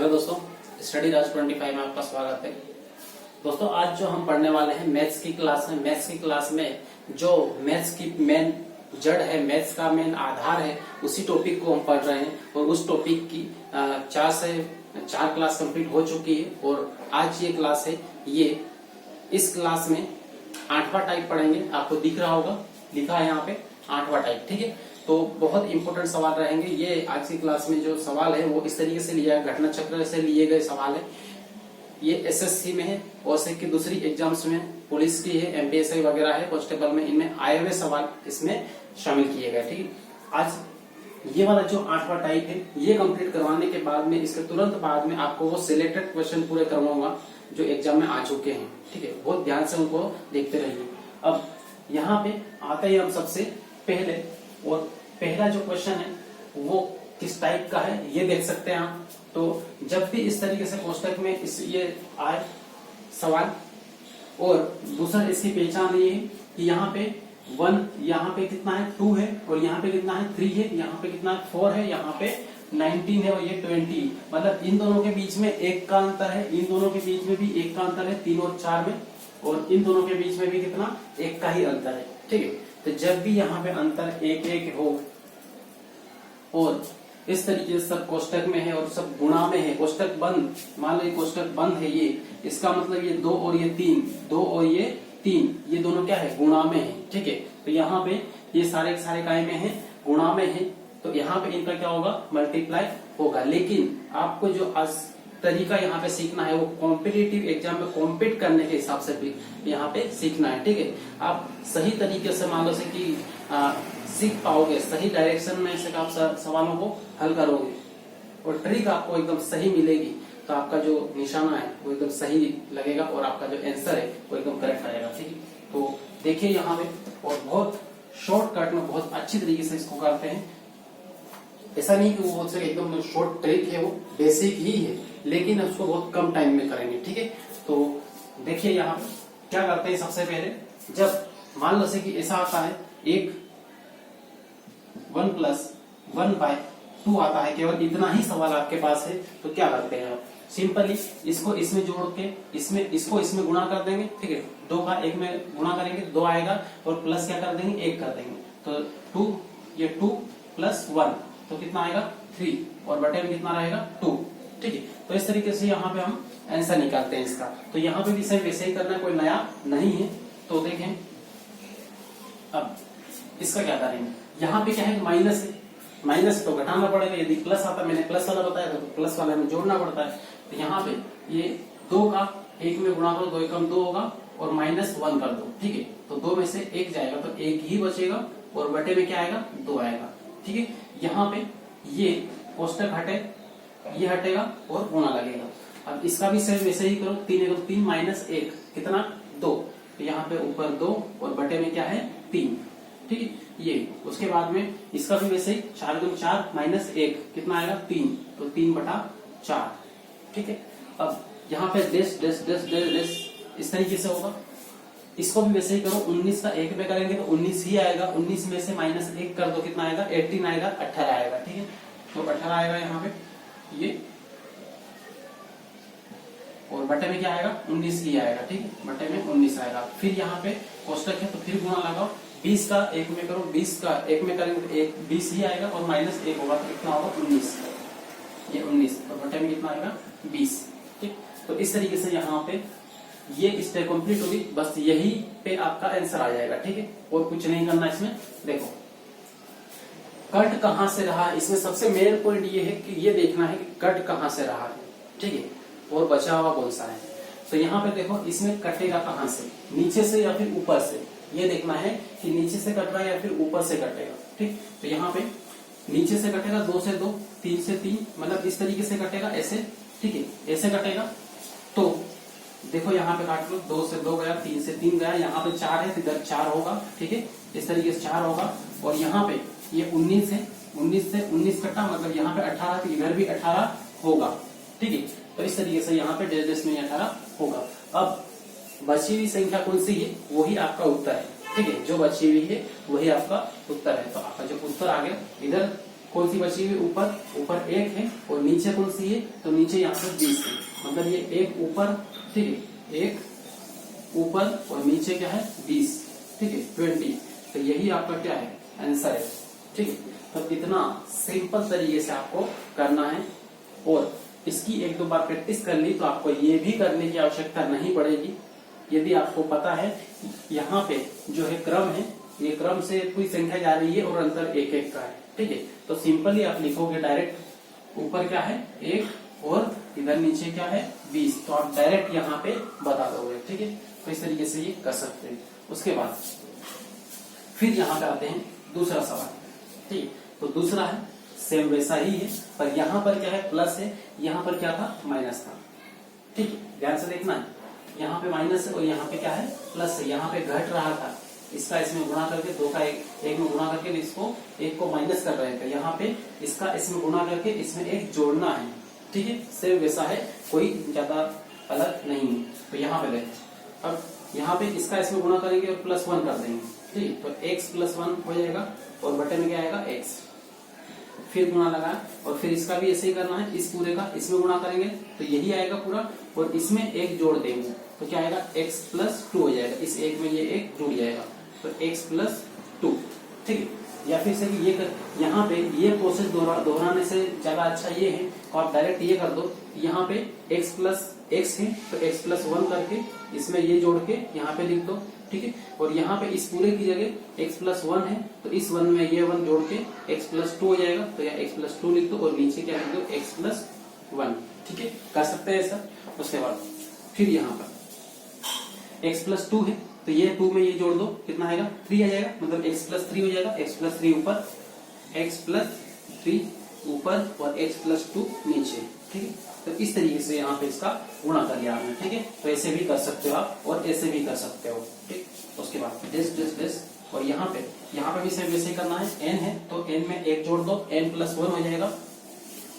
Hello दोस्तों, study राज 25 में आपका स्वागत है। दोस्तों आज जो हम पढ़ने वाले हैं मैथ्स की क्लास में जो मैथ्स की मेन जड़ है, मैथ्स का मेन आधार है, उसी टॉपिक को हम पढ़ रहे हैं। और उस टॉपिक की 4 क्लास कंप्लीट हो चुकी है और आज ये क्लास है। इस क्लास में 8वां टाइप पढ़ेंगे। आपको दिख रहा होगा, लिखा है यहाँ पे 8वां टाइप, ठीक है। तो बहुत इंपॉर्टेंट सवाल रहेंगे। ये आज की क्लास में जो सवाल है वो इस तरीके से लिया है, घटना चक्र से लिए गए सवाल है। ये एसएससी में है और की दूसरी एग्जाम्स में, पुलिस की है, एमपीएससी वगैरह है, कांस्टेबल में, इनमें आए हुए सवाल इसमें शामिल किए गए, ठीक है। आज ये वाला जो 8वां टाइप है ये कंप्लीट करवाने के बाद में, इसके तुरंत बाद में आपको वो सिलेक्टेड क्वेश्चन पूरे करवाऊंगा जो एग्जाम में आ चुके हैं, ठीक है। बहुत ध्यान से उनको देखते रहिए। अब यहाँ पे आते हैं हम सबसे पहले, और पहला जो क्वेश्चन है वो किस टाइप का है ये देख सकते हैं आप। तो जब भी इस तरीके से कोष्टक में ये आए सवाल, और दूसरा इसकी पहचान ये है कि यहाँ पे 1, यहाँ पे कितना है 2 है, और यहाँ पे कितना है 3 है, यहाँ पे कितना है 4 है, यहाँ पे 19 है और ये 20। मतलब इन दोनों के बीच में 1 का अंतर है, इन दोनों के बीच में भी 1 का अंतर है, 3 और 4 में, और इन दोनों के बीच में भी कितना 1 का ही अंतर है, ठीक है। तो जब भी यहाँ पे अंतर 1-1 हो और इस तरीके से सब कोष्टक में है और सब गुणा में है, कोष्टक बंद, मान लो ये कोष्टक बंद है, ये इसका मतलब ये 2 और ये 3, 2 और ये 3, ये दोनों क्या है, गुणा में है, ठीक है। तो यहाँ पे ये सारे काय में है, गुणा में है, तो यहाँ पे इनका क्या होगा, मल्टीप्लाई होगा। लेकिन आपको जो तरीका यहाँ पे सीखना है वो कॉम्पिटिटिव एग्जाम में कॉम्पीट करने के हिसाब से भी यहाँ पे सीखना है, ठीक है। आप सही तरीके से मान लो से कि सीख पाओगे, सही डायरेक्शन में से आप सवालों को हल करोगे और ट्रिक आपको एकदम सही मिलेगी, तो आपका जो निशाना है वो एकदम सही लगेगा और आपका जो आंसर है वो एकदम करेक्ट आएगा, ठीक है। तो देखिए यहाँ पे, और बहुत शॉर्टकट में बहुत अच्छी तरीके से इसको करते हैं। ऐसा नहीं कि वो एकदम शॉर्ट ट्रिक है, वो बेसिक ही है, लेकिन उसको बहुत कम टाइम में करेंगे, ठीक है। तो देखिए यहाँ क्या करते हैं। सबसे पहले जब मान लो से कि ऐसा आता है, एक 1 + 1/2 आता है, केवल इतना ही सवाल आपके पास है, तो क्या करते हैं आप, सिंपली इसको इसमें जोड़ के इसको इसमें गुणा कर देंगे, ठीक है। 2 का 1 में गुणा करेंगे, 2 आएगा, और प्लस क्या कर देंगे, 1 कर देंगे, तो 2 + 1 तो कितना आएगा 3, और बटे में कितना रहेगा 2, ठीक है। तो इस तरीके से यहाँ पे हम आंसर निकालते हैं इसका। तो यहाँ पे भी सेम वैसे ही करना है, कोई नया नहीं है। तो देखें अब इसका क्या करेंगे, यहाँ पे क्या है, माइनस है, माइनस तो घटाना पड़ेगा। यदि प्लस आता, मैंने प्लस वाला बताया था, तो प्लस वाला हमें जोड़ना पड़ता है। तो यहाँ पे ये 2 का 1 में गुणा करो, 2 × 2 होगा, और -1 कर दो, ठीक है। तो 2 में से 1 जाएगा, तो 1 ही बचेगा, और बटे में क्या आएगा, 2 आएगा, ठीक है। यहाँ पे ये कोष्टक हटे, ये हटेगा और गुणा लगेगा। अब इसका भी सेम वैसे ही करो, 3 × 3 -1 कितना 2, तो यहाँ पे ऊपर 2 और बटे में क्या है 3, ठीक है। ये उसके बाद में इसका भी वैसे ही 4 × 4 -1 कितना आएगा 3, तो 3/4, ठीक है। अब यहाँ पे डेस डेस डेस डेस डेस इस तरीके से होगा। इसको भी वैसे ही करो, 19 का 1 में करेंगे तो 19 ही आएगा, 19 में से -1 कर दो, कितना आएगा 18 आएगा, 18 आएगा, ठीक है। तो 18 आएगा यहाँ पे ये, और बटे में क्या आएगा 19 ही आएगा, ठीक है। बटे में 19 आएगा। फिर यहाँ पे कोष्टक है तो फिर गुणा लगाओ, 20 का 1 में करो, 20 का 1 में करेंगे तो 20 ही आएगा, और -1 होगा तो कितना होगा 19, ये 19, तो बटे में कितना आएगा 20, ठीक। तो इस तरीके से यहाँ पे ये स्टेप कंप्लीट होगी, बस यही पे आपका आंसर आ जाएगा, ठीक है। और कुछ नहीं करना इसमें। देखो कट कहां से रहा, इसमें सबसे मेन पॉइंट ये है कि ये देखना है कि कट कहां से रहा है, ठीक है, और बचा हुआ कौन सा है। तो यहाँ पे देखो इसमें कटेगा कहां से, नीचे से या फिर ऊपर से, ये देखना है कि नीचे से कट रहा है या फिर ऊपर से कटेगा, ठीक। तो यहाँ पे नीचे से कटेगा, 2 से 2, 3 से 3, मतलब इस तरीके से कटेगा, ऐसे, ठीक है, ऐसे कटेगा। तो देखो यहाँ पे काट लो, 2 से 2 गया, 3 से 3 गया, यहाँ पे 4 है तो इधर 4 होगा, ठीक है, इस तरीके से 4 होगा। और यहाँ पे ये 19 है, 19 से 19 कटा, मतलब यहाँ पे 18, तो इधर भी 18 होगा, ठीक है। तो इस तरीके से यहाँ पे डेस में 18 होगा। अब बची हुई संख्या कौन सी है, वही आपका उत्तर है, ठीक है। जो बची हुई है वही आपका उत्तर है। तो आपका जो उत्तर आ गया, इधर कौन सी बची हुई ऊपर, ऊपर 1 है और नीचे कौन सी है, तो नीचे यहाँ पे 20 है, मतलब ये 1 ऊपर, ठीक है, 1 ऊपर और नीचे क्या है 20, ठीक है 20। तो यही आपका क्या है आंसर है, ठीक है। तो इतना सिंपल तरीके से आपको करना है और इसकी 1-2 बार प्रैक्टिस कर ली तो आपको ये भी करने की आवश्यकता नहीं पड़ेगी। यदि आपको पता है यहाँ पे जो है क्रम है, ये क्रम से कोई संख्या जा रही है और अंतर 1-1 का है, ठीक है, तो सिंपली आप लिखोगे डायरेक्ट, ऊपर क्या है 1 और इधर नीचे क्या है 20, तो आप डायरेक्ट यहाँ पे बता दोगे, ठीक है। तो इस तरीके से ये कर सकते हैं। उसके बाद फिर यहाँ पे आते हैं दूसरा सवाल, ठीक है। तो दूसरा है सेम वैसा ही है, पर यहाँ पर क्या है प्लस है, यहाँ पर क्या था माइनस था, ठीक है, ध्यान से देखना है। यहाँ पे माइनस है और यहाँ पे क्या है प्लस है, यहाँ पे घट रहा था, इसका इसमें गुणा करके 2 का 1 में गुणा करके इसको 1 को माइनस कर रहे थे, यहाँ पे इसका इसमें गुणा करके इसमें 1 जोड़ना है, ठीक है, सेम वैसा है, कोई ज्यादा अलग नहीं है। तो यहाँ पे देखें, अब यहाँ पे इसका इसमें गुणा करेंगे और +1 कर देंगे, ठीक है, तो x +1 हो जाएगा और बटे में क्या आएगा x, फिर गुणा लगाया और फिर इसका भी ऐसे ही करना है, इस पूरे का इसमें गुणा करेंगे तो यही आएगा पूरा और इसमें 1 जोड़ देंगे तो क्या आएगा x +2 हो जाएगा, इस 1 में ये 1 जुड़ जाएगा तो x +2, ठीक है। या फिर से ये यहाँ पे ये प्रोसेस दोहराने से ज्यादा अच्छा ये है, और आप डायरेक्ट ये कर दो, यहाँ पे x है तो x +1 करके इसमें ये जोड़ के यहाँ पे लिख दो, ठीक है, और यहाँ पे इस पूरे की जगह x +1 है तो इस 1 में ये 1 जोड़ के x +2 हो जाएगा, तो यहाँ x +2 लिख दो और नीचे क्या लिख दो x +1, ठीक है, कर सकते हैं ऐसा। उसके बाद फिर यहाँ पर x +2 है तो ये 2 में ये जोड़ दो, कितना आएगा 3 आ जाएगा, मतलब x +3 हो जाएगा, x +3 ऊपर, x +3 ऊपर और x +2 नीचे, ठीक है। तो इस तरीके से यहाँ पे इसका गुणा कर लिया आपने, ठीक है। तो ऐसे भी कर सकते हो आप और ऐसे भी कर सकते हो, ठीक। उसके बाद दिस और यहाँ पे भी सेम वैसे करना है, n है तो n में 1 जोड़ दो, n +1 हो जाएगा,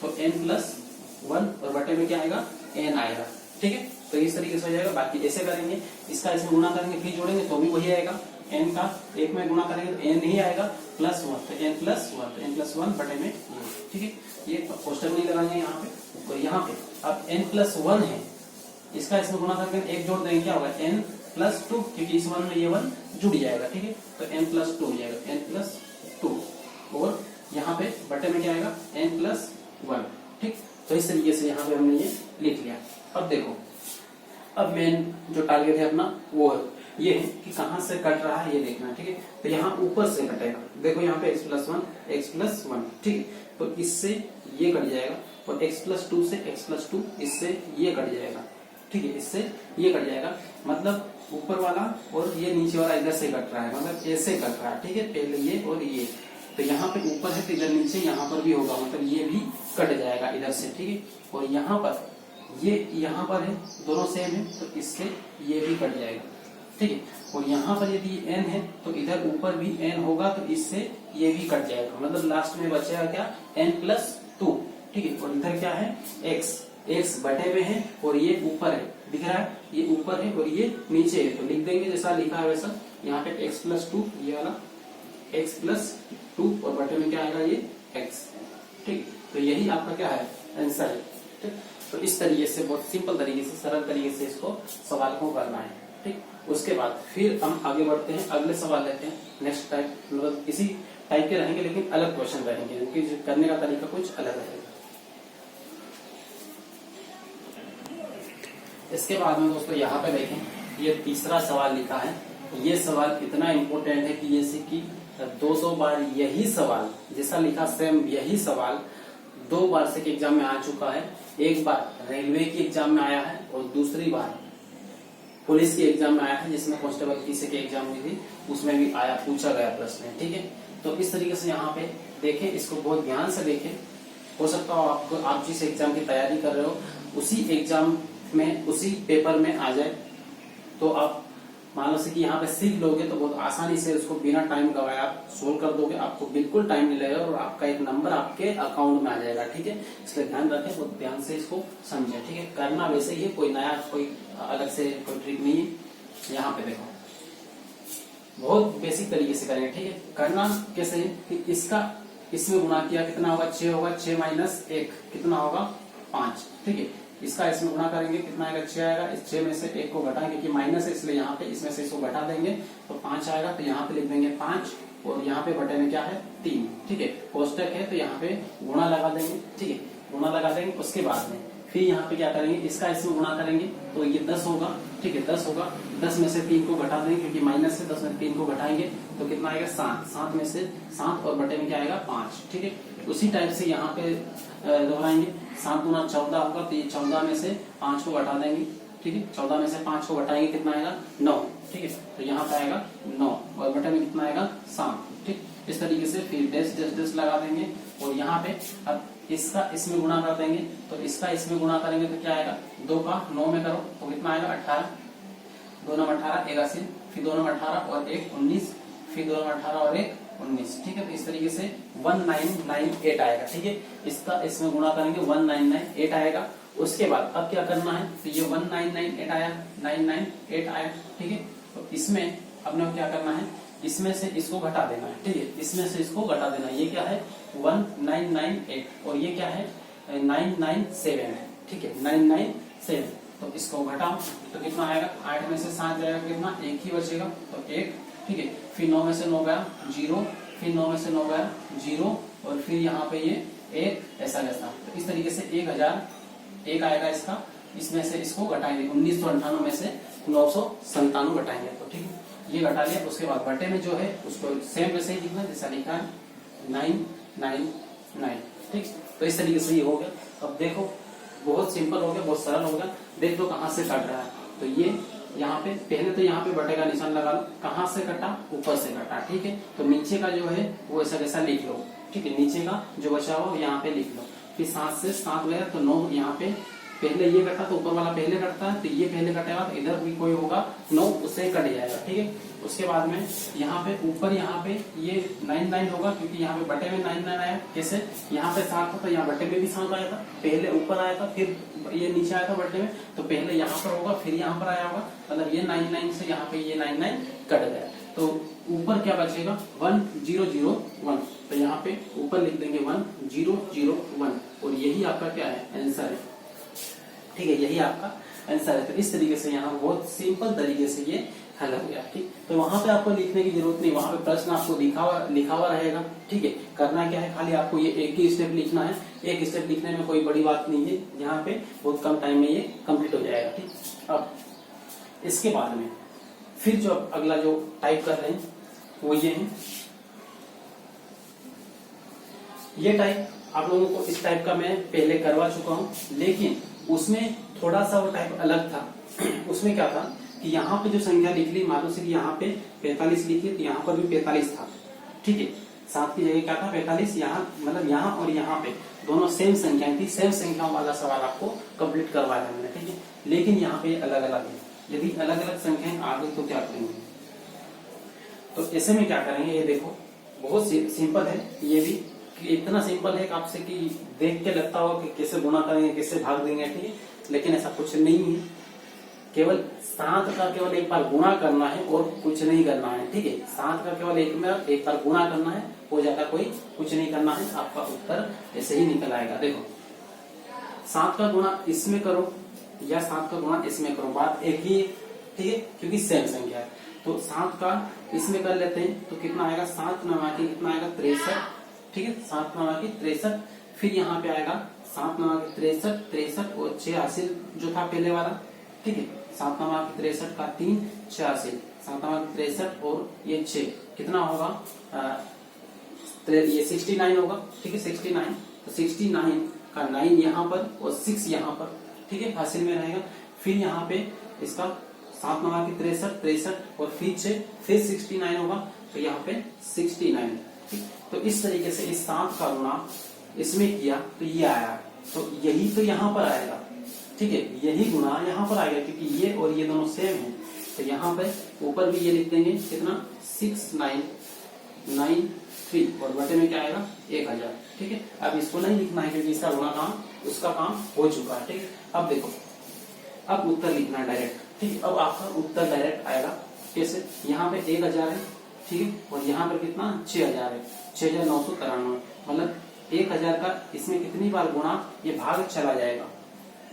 तो n +1 और बटे में क्या आएगा n आएगा, ठीक है। तो इस तरीके से हो जाएगा। बाकी ऐसे करेंगे, इसका इसमें गुणा करेंगे फिर जोड़ेंगे तो भी वही आएगा, n का 1 में गुणा करेंगे तो n ही आएगा +1, तो n +1 बटे में, ठीक है। ये कोष्टक नहीं लगाएंगे यहाँ पे, और यहाँ पे अब n +1 है, इसका इसमें गुणा करके 1 जोड़ देंगे, क्या होगा n +2, क्योंकि इस 1 में ये 1 जुड़ जाएगा, ठीक है, तो n +2 हो जाएगा, n +2 और यहाँ पे बटे में क्या आएगा n +1, ठीक। तो इस तरीके से यहाँ पे हमने ये लिख लिया। अब देखो, अब मेन जो टारगेट है अपना वो ये है कि कहाँ से कट रहा है ये देखना है, ठीक है। तो यहाँ ऊपर से कटेगा, देखो यहाँ पे x +1, ठीक है, तो इससे ये कट जाएगा और x +2 से x +2 इससे ये कट जाएगा, ठीक है, इससे ये कट जाएगा, मतलब ऊपर वाला और ये नीचे वाला इधर से कट रहा है, मतलब ऐसे कट रहा है, ठीक है, पहले ये और ये, तो यहाँ पे ऊपर है तो इधर नीचे यहाँ पर भी होगा, मतलब ये भी कट जाएगा इधर से, ठीक है। और यहाँ पर ये यहाँ पर है, दोनों सेम है तो इससे ये भी कट जाएगा, ठीक है। और यहाँ पर यदि n है तो इधर ऊपर भी n होगा तो इससे ये भी कट जाएगा, मतलब लास्ट में बचेगा क्या n +2, ठीक है। और इधर क्या है x बटे में है और ये ऊपर है, दिख रहा है, ये ऊपर है और ये नीचे है, तो लिख देंगे जैसा लिखा है वैसा, यहाँ पे x +2 ये वाला x +2 और बटे में क्या आएगा ये x, ठीक। तो यही आपका क्या है आंसर है, ठीक। तो इस तरीके से बहुत सिंपल तरीके से, सरल तरीके से इसको सवाल को करना है, ठीक। उसके बाद फिर हम आगे बढ़ते हैं, अगले सवाल लेते हैं, नेक्स्ट टाइप, मतलब इसी टाइप के रहेंगे लेकिन अलग क्वेश्चन रहेंगे, क्योंकि करने का तरीका कुछ अलग रहेगा। इसके बाद में दोस्तों यहाँ पे देखें, ये तीसरा सवाल लिखा है, ये सवाल इतना इम्पोर्टेंट है कि जैसे कि 2 बार यही सवाल जैसा लिखा सेम यही सवाल 2 बार से एग्जाम में आ चुका है। एक बार रेलवे की एग्जाम में आया है और दूसरी बार पुलिस की एग्जाम में आया है, जिसमें कांस्टेबल की की एग्जाम हुई थी, उसमें भी आया, पूछा गया प्रश्न, ठीक है। तो इस तरीके से यहाँ पे देखें, इसको बहुत ध्यान से देखें, हो सकता हो आपको, आप जिस एग्जाम की तैयारी कर रहे हो उसी एग्जाम में उसी पेपर में आ जाए, तो आप मान लो से कि यहाँ पे सीख लोगे तो बहुत आसानी से उसको बिना टाइम गवाए आप सोल्व कर दोगे, आपको बिल्कुल टाइम नहीं लगेगा और आपका एक नंबर आपके अकाउंट में आ जाएगा, ठीक है। इसलिए ध्यान रखें, बहुत ध्यान से इसको समझें, ठीक है। करना वैसे ही है, कोई नया कोई अलग से कोई ट्रिक नहीं है। यहाँ पे देखो बहुत बेसिक तरीके से करेंगे, ठीक है। करना कैसे है कि इसका इसमें गुणा किया कितना होगा 6 होगा, 6 माइनस 1 कितना होगा 5। ठीक है, इसका इसमें गुणा करेंगे कितना आएगा 6 आएगा। इस 6 में से 1 को घटाएंगे क्योंकि माइनस है इसलिए यहाँ पे इसमें से इसको घटा देंगे तो 5 आएगा। तो यहाँ पे लिख देंगे 5 और यहाँ पे बटे में क्या है 3। ठीक है, कोष्टक है तो यहाँ पे गुणा लगा देंगे। ठीक है, गुणा लगा देंगे। उसके बाद में फिर यहाँ पे क्या करेंगे, इसका इसमें गुणा करेंगे तो ये 10 होगा। ठीक है, 10 होगा। 10 में से 3 को घटा देंगे क्योंकि माइनस है, 10 में 3 को घटाएंगे तो कितना आएगा 7। 7 में से 7 और बटे में क्या आएगा 5। ठीक है, उसी टाइप से यहाँ पे दोहराएंगे। 7 गुना 14 होगा तो ये 14 में से 5 को घटा देंगे। ठीक है, 14 में से 5 को घटाएंगे कितना आएगा 9। ठीक है, तो यहाँ पे आएगा 9 और बटे में कितना आएगा 7। ठीक, इस तरीके से फिर डैश डैश डैश लगा देंगे और यहाँ पे अब इसका इसमें गुणा कर देंगे तो इसका इसमें गुणा करेंगे तो क्या आएगा 2 का 9 में करो तो कितना आएगा 18। 2 9 18 81, फिर 2 9 18 और 1 19, फिर 2 9 18 और 1 19। ठीक है, तो इस तरीके से 1998 आएगा। ठीक है, इसका इसमें गुणा करेंगे 1998 आएगा। उसके बाद अब क्या करना है, तो ये 1998 आया, 998 आया। ठीक है, तो इसमें अपने क्या करना है, इसमें से इसको घटा देना है। ठीक है, इसमें से इसको घटा देना है। ये क्या है 1998 और ये क्या है 997 है। ठीक है, 997 तो इसको घटाओ तो कितना आएगा 8 में से 7 जाएगा कितना 1 ही बचेगा तो 1। ठीक है, फिर 9 में से 9 गया 0, फिर 9 में से 9 गया 0 और फिर यहाँ पे ये 1 ऐसा जैसा। तो इस तरीके से 1001 आएगा इसका। इसमें से इसको घटाएंगे 1998 में से 997 घटाएंगे तो ठीक है, ये घटा लिया। उसके बाद बटे में जो है उसको सेम वैसे ही लिखना जैसा लिखा है 999। ठीक, तो इस तरीके से ये हो गया। अब देखो बहुत सिंपल हो गया, बहुत सरल हो गया। देख लो कहाँ से कट रहा है, तो ये यहाँ पे पहले तो यहाँ पे बटे का निशान लगा लो। कहाँ से कटा, ऊपर से कटा। ठीक है, तो नीचे का जो है वो ऐसा जैसा लिख लो। ठीक है, नीचे का जो बचा हुआ यहाँ पे लिख लो। फिर 7 से 7 गया तो 9 यहाँ पे पहले ये कटा तो ऊपर वाला पहले कटता है तो ये पहले कटेगा तो इधर भी कोई होगा 9 उससे कट जाएगा। ठीक है, उसके बाद में यहाँ पे ऊपर यहाँ पे ये 99 होगा क्योंकि यहाँ पे बटे में 99 आया। कैसे, यहाँ पे 7 था तो यहाँ बटे में भी 7 आया था, पहले ऊपर आया था फिर ये नीचे आया था बटे में तो पहले यहाँ पर होगा फिर यहाँ पर आया होगा। मतलब ये 99 से यहाँ पे ये 99 कट गया तो ऊपर क्या बचेगा 1001। तो यहाँ पे ऊपर लिख देंगे 1001 और यही आपका क्या है आंसर है। ठीक है, यही आपका आंसर है। तो इस तरीके से यहाँ बहुत सिंपल तरीके से ये हल हो गया। ठीक, तो वहां पे आपको लिखने की जरूरत नहीं, वहां पे प्रश्न आपको लिखा हुआ रहेगा। ठीक है, करना क्या है, खाली आपको ये एक ही स्टेप लिखना है। एक स्टेप लिखने में कोई बड़ी बात नहीं है, यहाँ पे बहुत कम टाइम में ये कंप्लीट हो जाएगा। ठीक, अब इसके बाद में फिर जो अगला जो टाइप कर रहे हैं वो ये है। ये टाइप आप लोगों को इस टाइप का मैं पहले करवा चुका हूं, लेकिन उसमें थोड़ा सा वो टाइप अलग था। उसमें क्या था कि यहाँ पे जो संख्या लिख ली, मान लो कि यहाँ पे 45 लिखी तो यहाँ पर भी 45 था। ठीक है, 7 की जगह क्या था 45। यहाँ मतलब यहाँ और यहाँ पे दोनों सेम संख्याएं थी, सेम संख्याओं वाला सवाल आपको कंप्लीट करवाया है मैंने। ठीक है, लेकिन यहाँ पे अलग अलग है। यदि अलग अलग संख्याएं आ गई तो क्या करेंगे, तो ऐसे में क्या करेंगे, ये देखो बहुत सिंपल है। ये भी इतना सिंपल है कि आपसे कि देख के लगता हो कि कैसे गुणा करेंगे कैसे भाग देंगे। ठीक है, लेकिन ऐसा कुछ नहीं है। केवल 7 का केवल एक बार गुणा करना है और कुछ नहीं करना है। ठीक है, 7 का केवल एक बार गुणा करना है, हो जाता कोई कुछ नहीं करना है, आपका उत्तर ऐसे ही निकल आएगा। देखो 7 का गुणा इसमें करो या 7 का गुणा इसमें करो, बात एक ही है। ठीक है, क्योंकि सेम संख्या है। तो 7 का इसमें कर लेते हैं तो कितना आएगा 7 9 की कितना आएगा 63। ठीक है, 7 9 की 63। फिर यहाँ पे आएगा 7 9 की 63 और 86 जो था पहले वाला। ठीक है, 7 9 की 63 का 3 86, 7 9 की 63 और ये 6 कितना होगा ये 69 होगा। ठीक है, 69 तो 69 का 9 यहाँ पर और 6 यहाँ पर। ठीक है, हासिल में रहेगा। फिर यहाँ पे इसका 7 9 की 63 और फिर 6 फिर 69 होगा तो यहाँ पे 69। ठीक, तो इस तरीके से इस 7 का गुणा इसमें किया तो ये आया, तो यही तो यहाँ पर आएगा। ठीक है, यही गुणा यहाँ पर आएगा क्योंकि ये और ये दोनों सेम है। तो यहाँ पे ऊपर भी ये लिख देंगे कितना 6993 और बटे में क्या आएगा 1000। ठीक है, अब इसको नहीं लिखना है क्योंकि इसका गुणा काम उसका काम हो चुका है। ठीक है, अब देखो अब उत्तर लिखना है डायरेक्ट। ठीक है, अब आपका उत्तर डायरेक्ट आएगा। कैसे, यहाँ पे 1000 है। ठीक है, और यहाँ पर कितना 6000 है, 6993। मतलब 1000 का इसमें कितनी बार गुणा ये भाग चला जाएगा,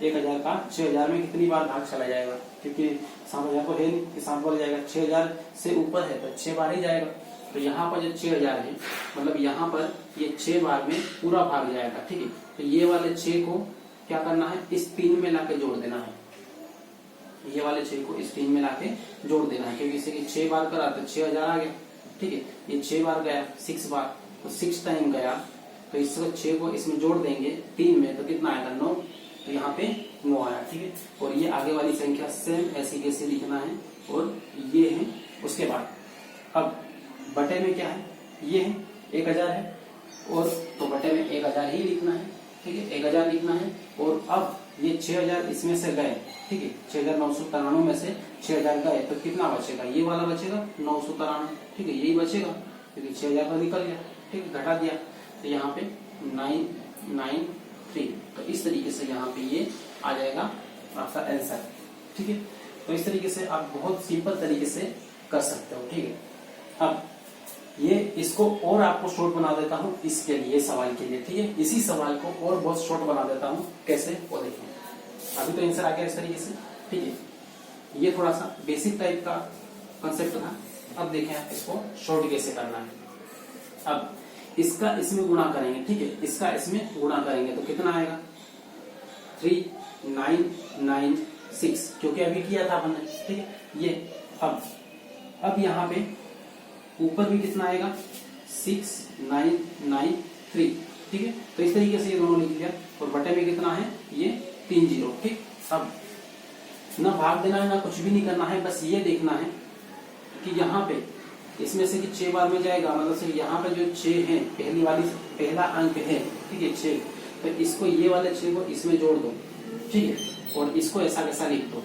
1000 का 6000 में कितनी बार भाग चला जाएगा, क्योंकि 7000 को है नहीं कि 7 बार जाएगा, 6000 से ऊपर है तो 6 बार ही जाएगा। तो यहाँ पर जो 6000 है मतलब यहाँ पर ये 6 बार में पूरा भाग जाएगा, ठीक है। तो ये वाले 6 को क्या करना है, इस 3 में लाके जोड़ देना है, ये वाले 6 को इस 3 में लाके जोड़ देना है, क्योंकि इसे 6 बार करा तो 6000 आ गया, ठीक है। ये 6 बार गया 6 बार, तो 6 टाइम गया, तो इसको 6 को इसमें जोड़ देंगे 3 में, तो कितना आएगा 9, तो यहाँ पे 9 आया, ठीक है। और ये आगे वाली संख्या सेम ऐसी कैसे लिखना है, और ये है उसके बाद। अब बटे में क्या है, ये है 1000 है, और तो बटे में 1000 ही लिखना है, ठीक है, 1000 लिखना है। और अब ये 6000 इसमें से गए, ठीक है, 6993 में से 6000 गए, तो कितना बचेगा, ये वाला बचेगा 993, ठीक है, यही बचेगा क्योंकि 6000 का निकल गया, ठीक है, घटा दिया, तो यहाँ पे 993। तो इस तरीके से यहाँ पे ये आ जाएगा आपका आंसर, ठीक है। तो इस तरीके से आप बहुत सिंपल तरीके से कर सकते हो, ठीक है। अब ये इसको और आपको शॉर्ट बना देता हूँ इसके लिए, सवाल के लिए, ठीक है। इसी सवाल को और बहुत शॉर्ट बना देता हूँ, कैसे वो देखिए। अभी तो आंसर आ गया इस तरीके से, ठीक है। ये थोड़ा सा बेसिक टाइप का कंसेप्ट था। अब देखें आप इसको शॉर्ट कैसे करना है। अब इसका इसमें गुणा करेंगे, ठीक है, इसका इसमें गुणा करेंगे तो कितना आएगा 3996, क्योंकि अभी किया था हमने, ठीक है। ये अब यहाँ पे ऊपर भी कितना आएगा 6993, ठीक है। तो इस तरीके से ये दोनों लिख लिया, और बटे में कितना है ये 30, ठीक। अब ना भाग देना है ना कुछ भी नहीं करना है, बस ये देखना है कि यहाँ पे इसमें से कि 6 बार में जाएगा, मतलब से यहाँ पे जो 6 है पहला अंक है, ठीक है 6, तो इसको ये वाले 6 को इसमें जोड़ दो, ठीक है, और इसको ऐसा कैसा लिख दो,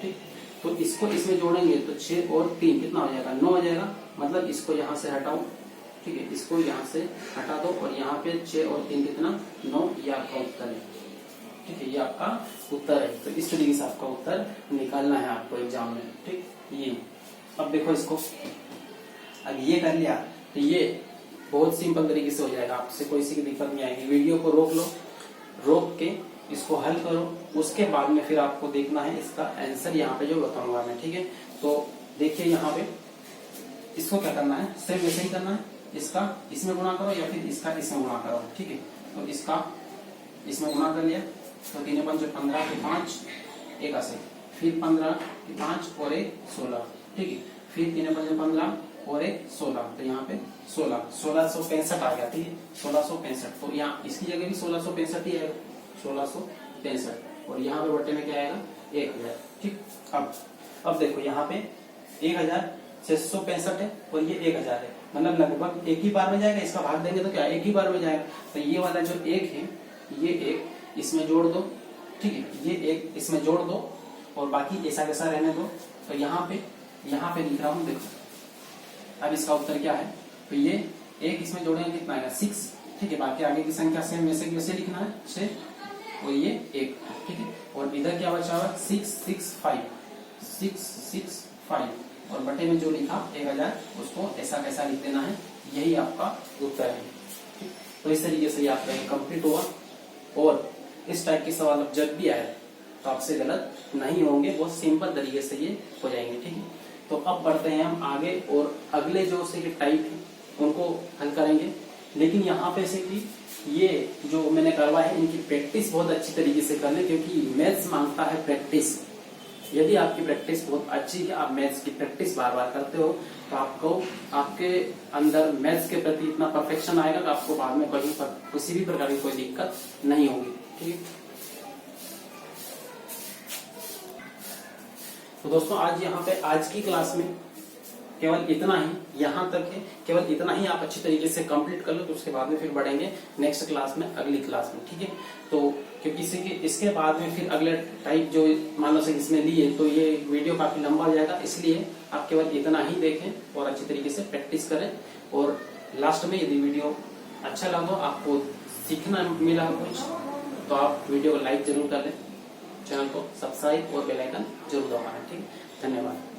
ठीक। तो इसको इसमें जोड़ेंगे तो 6 और 3 कितना हो जाएगा 9 हो जाएगा, मतलब इसको यहाँ से हटाओ, ठीक है, इसको यहाँ से हटा दो, और यहाँ पे 6 और 3 कितना 9, ये आपका उत्तर है, ठीक है, ये आपका उत्तर है। तो इस तरीके से आपका उत्तर निकालना है आपको एग्जाम में, ठीक। ये अब देखो इसको, अब ये कर लिया तो ये बहुत सिंपल तरीके से हो जाएगा, आपसे कोई सी दिक्कत नहीं आएगी। वीडियो को रोक लो, रोक के इसको हल करो, उसके बाद में फिर आपको देखना है इसका आंसर यहाँ पे जो बताऊंगा मैं, ठीक है। तो देखिए यहाँ पे इसको क्या करना है, सेम वैसे ही करना है, इसका इसमें गुणा करो या फिर इसका इसमें गुणा करो, ठीक है। तो इसका इसमें गुणा कर लिया तो 3 5 15 के 5 81, फिर 15 के 5 और 1 16, ठीक है, फिर 3 5 15 और 1 16, तो यहाँ पे 1665 आ गया, ठीक है, 1665। तो यहाँ इसकी जगह भी 1665 ही आएगा, 1665, और यहाँ पे बटे में क्या आएगा 1000, ठीक। अब देखो यहाँ पे 1665 है और ये 1000 है, मतलब लगभग एक ही बार में जाएगा, इसका भाग देंगे तो क्या एक ही बार में जाएगा। तो ये वाला जो 1 है, ये 1 इसमें जोड़ दो, ठीक है, ये 1 इसमें जोड़ दो, और बाकी ऐसा कैसा रहने दो। तो यहाँ पे लिख रहा हूँ, देखो अब इसका उत्तर क्या है, तो ये 1 इसमें जोड़ेंगे कितना आएगा 6, ठीक है, बाकी आगे की संख्या सेम वैसे वैसे लिखना है 6, और ये 1, ठीक है, और इधर क्या बचा हुआ 665, और बटे में जो लिखा 1000 उसको ऐसा कैसा लिख देना है, यही आपका उत्तर है, ठीक। तो इस तरीके से आपका ये कंप्लीट हुआ, और इस टाइप के सवाल अब जब भी आए तो आपसे गलत नहीं होंगे, बहुत सिंपल तरीके से ये हो जाएंगे, ठीक है। तो अब बढ़ते हैं हम आगे, और अगले जो से टाइप है उनको हल करेंगे। लेकिन यहाँ पे से कि ये जो मैंने करवाया है इनकी प्रैक्टिस बहुत अच्छी तरीके से कर ले, क्योंकि मैथ्स मांगता है प्रैक्टिस। यदि आपकी प्रैक्टिस बहुत अच्छी है, आप मैथ्स की प्रैक्टिस बार बार करते हो, तो आपको आपके अंदर मैथ्स के प्रति इतना परफेक्शन आएगा कि आपको बाद में कहीं पर किसी भी प्रकार की कोई दिक्कत नहीं होगी, ठीक है। तो दोस्तों आज यहाँ पे आज की क्लास में केवल इतना ही, यहाँ तक है, केवल इतना ही आप अच्छी तरीके से कंप्लीट कर लो, तो उसके बाद में फिर बढ़ेंगे नेक्स्ट क्लास में, अगली क्लास में, ठीक है। तो क्योंकि इसके बाद में फिर अगले टाइप जो मान लो से इसमें लिए, तो ये वीडियो काफी लंबा हो जाएगा, इसलिए आप केवल इतना ही देखें और अच्छी तरीके से प्रैक्टिस करें। और लास्ट में यदि वीडियो अच्छा लगा, आपको सीखना मिला कुछ, तो आप वीडियो को लाइक जरूर कर लें, चैनल को सब्सक्राइब और बेल आइकन जरूर दबाएं, ठीक है। धन्यवाद।